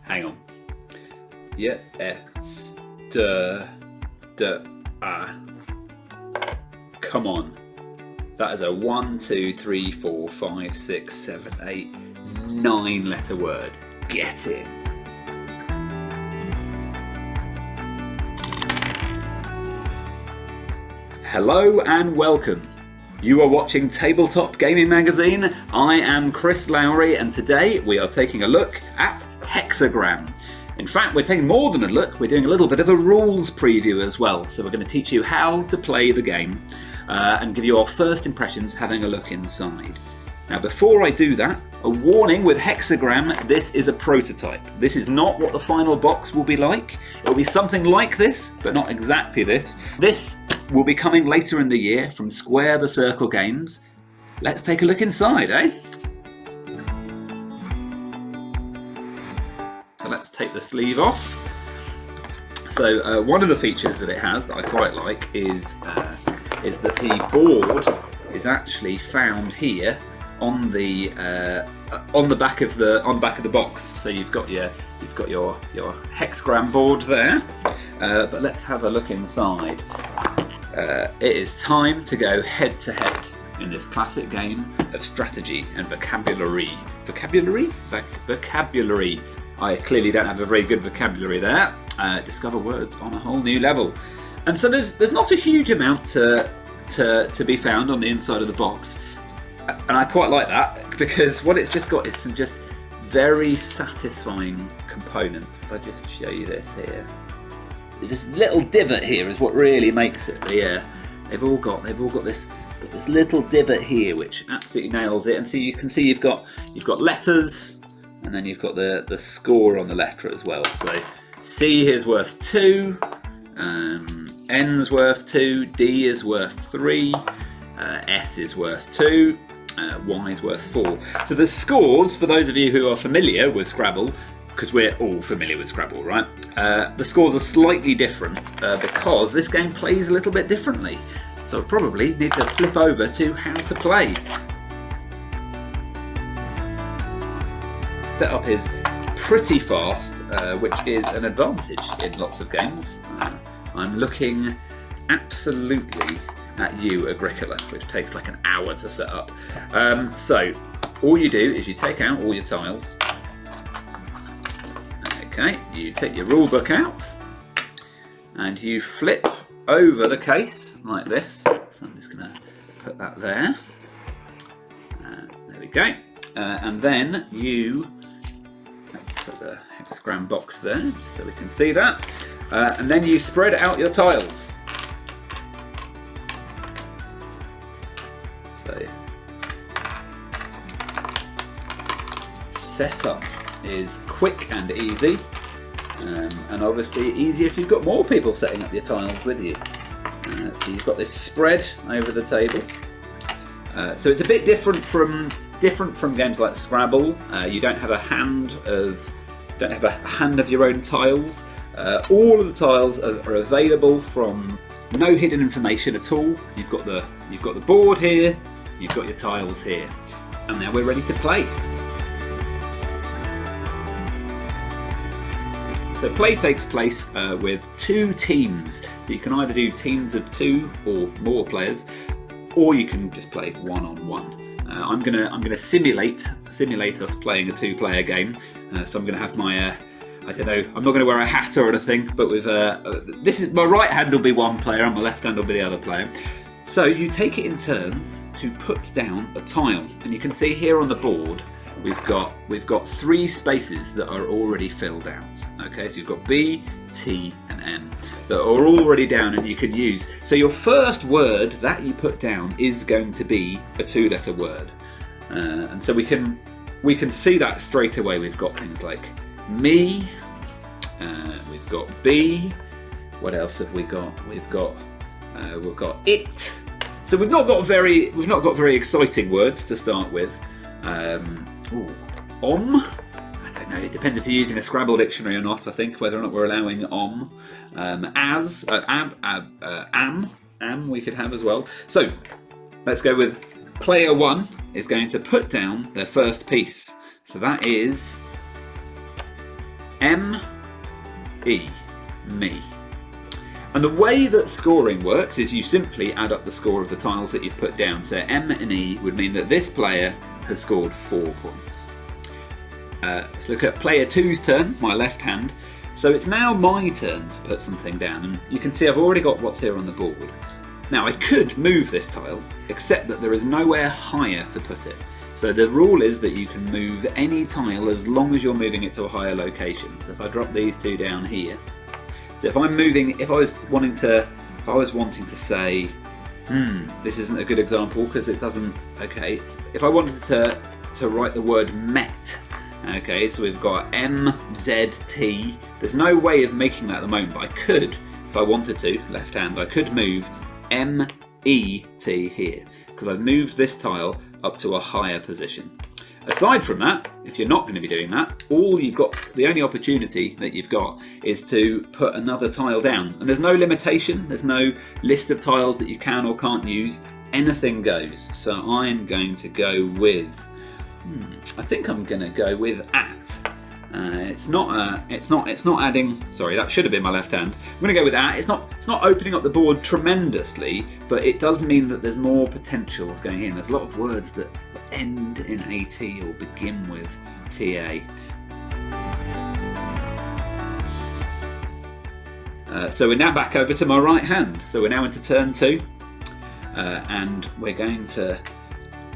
Hang on. Yeah, Come on. That is a 1, 2, 3, 4, 5, 6, 7, 8, 9 letter word. Get in. Hello and welcome. You are watching Tabletop Gaming Magazine. I am Chris Lowry and today we are taking a look at Hexagram. In fact, we're taking more than a look, we're doing a little bit of a rules preview as well. So we're going to teach you how to play the game and give you our first impressions having a look inside. Now before I do that, a warning with Hexagram, this is a prototype. This is not what the final box will be like. It will be something like this, but not exactly this. This will be coming later in the year from Square the Circle Games. Let's take a look inside, eh? So let's take the sleeve off. So one of the features that it has that I quite like is that the board is actually found here on the back of the box. So you've got your hexagram board there. But let's have a look inside. It is time to go head to head in this classic game of strategy and vocabulary. Vocabulary. I clearly don't have a very good vocabulary there. Discover words on a whole new level. And so there's not a huge amount to be found on the inside of the box. And I quite like that because what it's just got is some just very satisfying components. If I just show you this here. This little divot here is what really makes it. Yeah, they've all got this little divot here which absolutely nails it. And so you can see you've got letters, and then you've got the score on the letter as well. So C is worth 2, N's worth 2, D is worth 3, S is worth 2, Y is worth 4. So the scores, for those of you who are familiar with Scrabble, because we're all familiar with Scrabble, right? The scores are slightly different because this game plays a little bit differently. So I probably need to flip over to how to play. Setup is pretty fast, which is an advantage in lots of games. I'm looking absolutely at you, Agricola, which takes like an hour to set up. So all you do is you take out all your tiles. Okay, you take your rule book out and you flip over the case like this. So I'm just going to put that there. There we go. And then you put the hexagram box there just so we can see that. And then you spread out your tiles. So setup is quick and easy, and obviously easier if you've got more people setting up your tiles with you. So you've got this spread over the table. So it's a bit different from games like Scrabble. You don't have a hand of your own tiles. All of the tiles are available from no hidden information at all. You've got the board here. You've got your tiles here, and now we're ready to play. So play takes place with 2 teams. So you can either do teams of 2 or more players, or you can just play one-on-one. I'm gonna simulate us playing a 2-player game. So I'm gonna have my I don't know. I'm not going to wear a hat or anything, but with this is my right hand will be one player and my left hand will be the other player. So you take it in turns to put down a tile, and you can see here on the board we've got 3 spaces that are already filled out. Okay, so you've got B, T, and M that are already down, and you can use. So your first word that you put down is going to be a 2-letter word, and so we can see that straight away. We've got things like me, we've got B. What else have we got? We've got it. So we've not got very exciting words to start with. I don't know. It depends if you're using a Scrabble dictionary or not. I think whether or not we're allowing as, am we could have as well. So let's go with player 1 is going to put down their first piece. So that is M, E, me. And the way that scoring works is you simply add up the score of the tiles that you've put down. So M and E would mean that this player has scored 4 points. Let's look at player 2's turn, my left hand. So it's now my turn to put something down, and you can see I've already got what's here on the board. Now I could move this tile, except that there is nowhere higher to put it. So the rule is that you can move any tile as long as you're moving it to a higher location. So if I drop these 2 down here, so if I'm moving, if I was wanting to say, this isn't a good example because it doesn't, okay, if I wanted to write the word met, okay, so we've got MZT. There's no way of making that at the moment, but I could, if I wanted to, left hand, I could move MET here, because I've moved this tile up to a higher position. Aside from that, if you're not going to be doing that, the only opportunity that you've got is to put another tile down. And there's no limitation, there's no list of tiles that you can or can't use. Anything goes. So I'm going to go with, I think I'm going to go with at. It's not adding. Sorry, that should have been my left hand. I'm going to go with at. It's not opening up the board tremendously, but it does mean that there's more potentials going in. There's a lot of words that end in AT or begin with TA. So we're now back over to my right hand. So we're now into turn 2, and we're going to.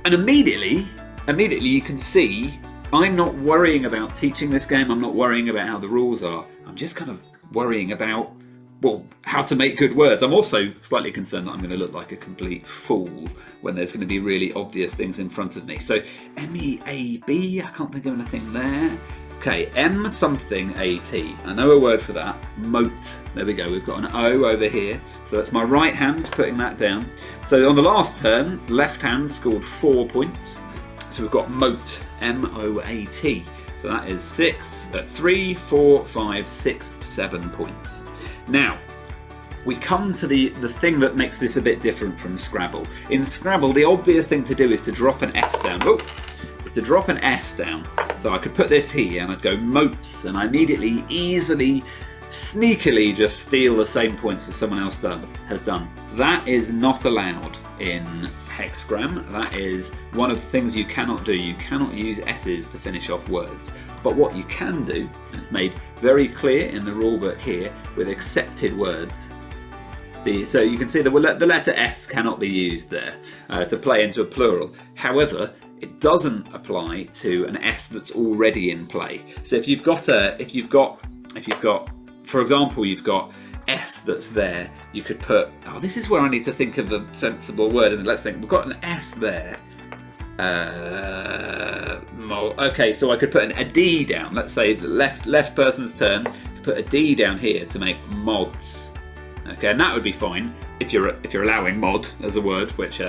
And immediately you can see. I'm not worrying about teaching this game, I'm not worrying about how the rules are, I'm just kind of worrying about, well, how to make good words. I'm also slightly concerned that I'm going to look like a complete fool when there's going to be really obvious things in front of me. So MEAB, I can't think of anything there. Okay, M something AT, I know a word for that, moat. There we go, we've got an O over here. So that's my right hand putting that down. So on the last turn, left hand scored 4 points. So we've got moat, M-O-A-T. So that is 3, 4, 5, 6, 7 points. Now, we come to the thing that makes this a bit different from Scrabble. In Scrabble, the obvious thing to do is to drop an S down. So I could put this here and I'd go moats, and I immediately, easily, sneakily just steal the same points as someone else has done. That is not allowed in Hexagram. That is one of the things you cannot do. You cannot use S's to finish off words. But what you can do, and it's made very clear in the rulebook here, with accepted words. So you can see the letter S cannot be used there to play into a plural. However, it doesn't apply to an S that's already in play. So if you've got, for example, you've got S that's there, you could put, this is where I need to think of a sensible word, and let's think, we've got an S there. Okay, so I could put a D down, let's say the left person's turn, put a D down here to make mods. Okay, and that would be fine if you're allowing mod as a word, which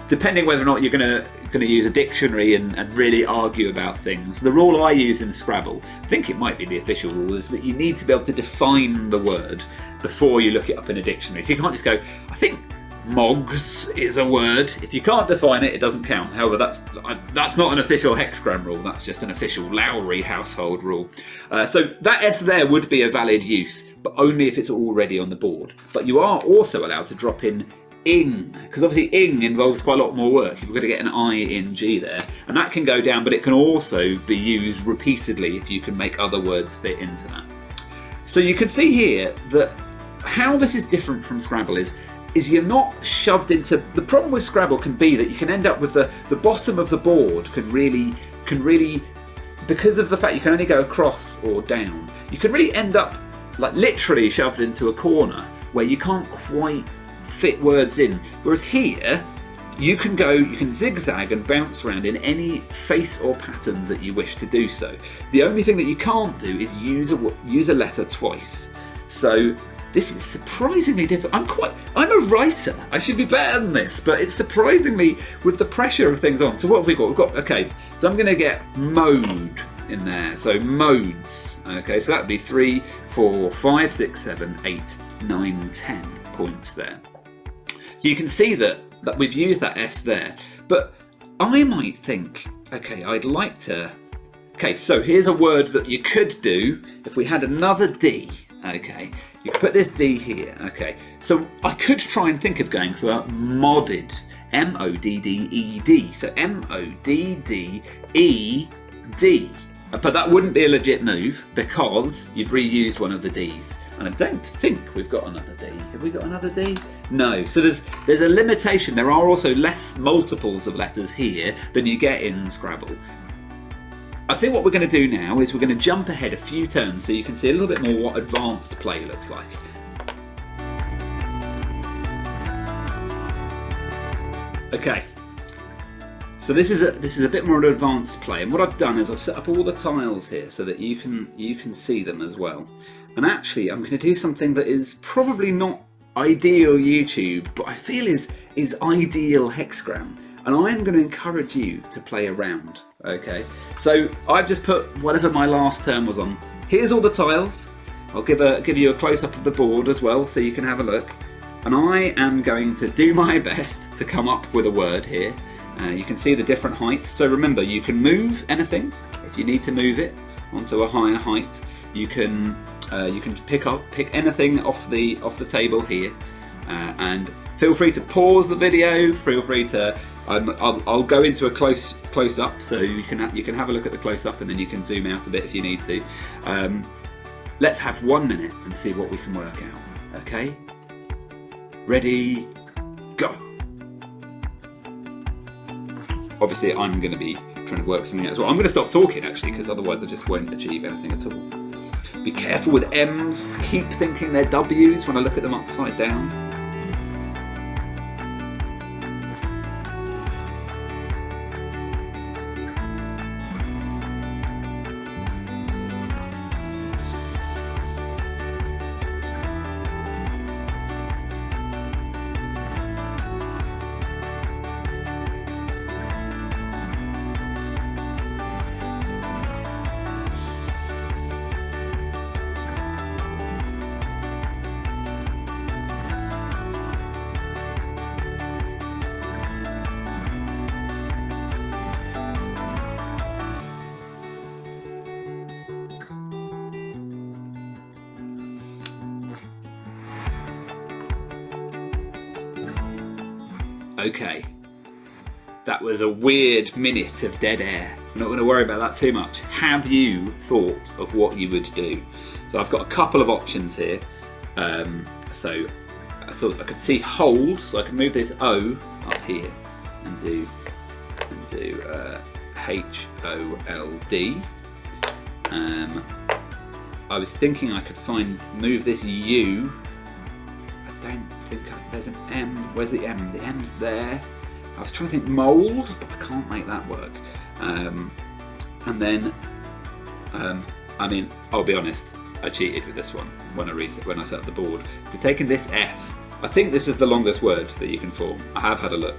depending whether or not you're going to use a dictionary and really argue about things. The rule I use in Scrabble, I think it might be the official rule, is that you need to be able to define the word before you look it up in a dictionary. So you can't just go, I think mogs is a word. If you can't define it, it doesn't count. However, that's not an official Hexagram rule, that's just an official Lowry household rule. So that S there would be a valid use, but only if it's already on the board. But you are also allowed to drop in ing, because obviously ing involves quite a lot more work. You've got to get an I in G there, and that can go down, but it can also be used repeatedly if you can make other words fit into that. So you can see here that how this is different from Scrabble is you're not shoved into. The problem with Scrabble can be that you can end up with the bottom of the board can really, because of the fact you can only go across or down, you can really end up like literally shoved into a corner where you can't quite fit words in. Whereas here, you can zigzag and bounce around in any face or pattern that you wish to do so. The only thing that you can't do is use a letter twice. So this is surprisingly difficult. I'm a writer. I should be better than this, but it's surprisingly with the pressure of things on. So what have we got? We've got, okay, so I'm going to get mode in there. So modes. Okay, so that would be 3, 4, 5, 6, 7, 8, 9, 10 points there. So you can see that we've used that S there, but I might think, okay, I'd like to Okay, so here's a word that you could do if we had another D. Okay, you put this D here. Okay, so I could try and think of going for a modded. M-O-D-D-E-D. So M-O-D-D-E-D. But that wouldn't be a legit move because you've reused one of the D's. And I don't think we've got another D. Have we got another D? No. So there's a limitation. There are also less multiples of letters here than you get in Scrabble. I think what we're going to do now is we're going to jump ahead a few turns so you can see a little bit more what advanced play looks like. Okay, so this is a bit more advanced play, and what I've done is I've set up all the tiles here so that you can see them as well. And actually, I'm going to do something that is probably not ideal YouTube, but I feel is ideal Hexagram, and I'm going to encourage you to play around. Okay, so I've just put whatever my last turn was on. Here's all the tiles. I'll give you a close up of the board as well, so you can have a look. And I am going to do my best to come up with a word here. You can see the different heights. So remember, you can move anything if you need to move it onto a higher height. You can pick anything off the table here, and feel free to pause the video. Feel free to. I'll go into a close up, so you can have a look at the close up, and then you can zoom out a bit if you need to. Let's have 1 minute and see what we can work out. Okay. Ready, go. Obviously, I'm going to be trying to work something out as well. I'm going to stop talking actually, because otherwise I just won't achieve anything at all. Be careful with M's. Keep thinking they're W's when I look at them upside down. Okay, that was a weird minute of dead air. We're not going to worry about that too much. Have you thought of what you would do? So I've got a couple of options here. So I could see hold, so I can move this O up here and do H-O-L-D. I was thinking I could move this U. I don't think there's an M. Where's the M? The M's there. I was trying to think mould, but I can't make that work. And then, I mean, I'll be honest, I cheated with this one when I set up the board. So taking this F, I think this is the longest word that you can form. I have had a look.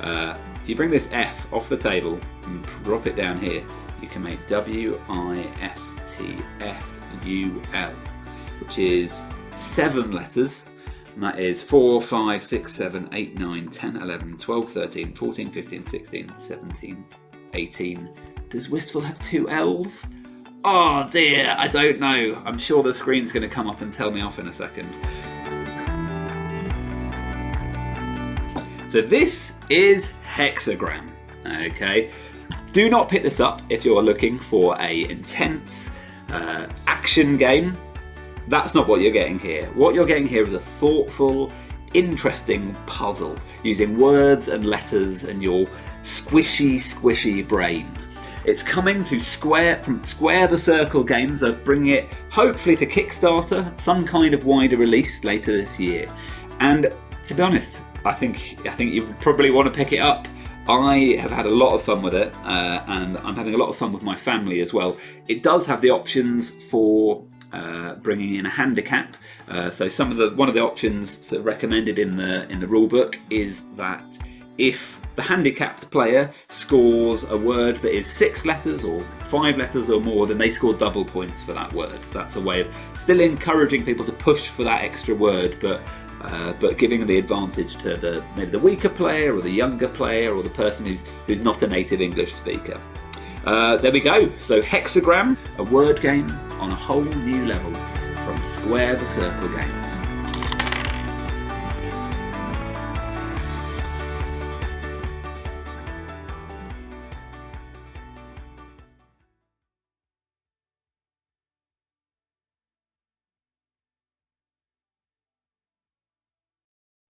If you bring this F off the table and drop it down here, you can make W-I-S-T-F-U-L, which is 7 letters. And that is 4, 5, 6, 7, 8, 9, 10, 11, 12, 13, 14, 15, 16, 17, 18. Does Wistful have 2 L's? Oh dear, I don't know. I'm sure the screen's going to come up and tell me off in a second. So this is Hexagram. Okay. Do not pick this up if you're looking for a intense action game. That's not what you're getting here. What you're getting here is a thoughtful, interesting puzzle using words and letters and your squishy brain. It's coming to Square the Circle Games. They're bringing it hopefully to Kickstarter, some kind of wider release later this year. And to be honest, I think you probably want to pick it up. I have had a lot of fun with it, and I'm having a lot of fun with my family as well. It does have the options for bringing in a handicap. So one of the options recommended in the rule book is that if the handicapped player scores a word that is 6 letters or 5 letters or more, then they score double points for that word. So that's a way of still encouraging people to push for that extra word, but giving the advantage to maybe the weaker player or the younger player or the person who's not a native English speaker. There we go. So Hexagram, a word game on a whole new level from Square the Circle Games.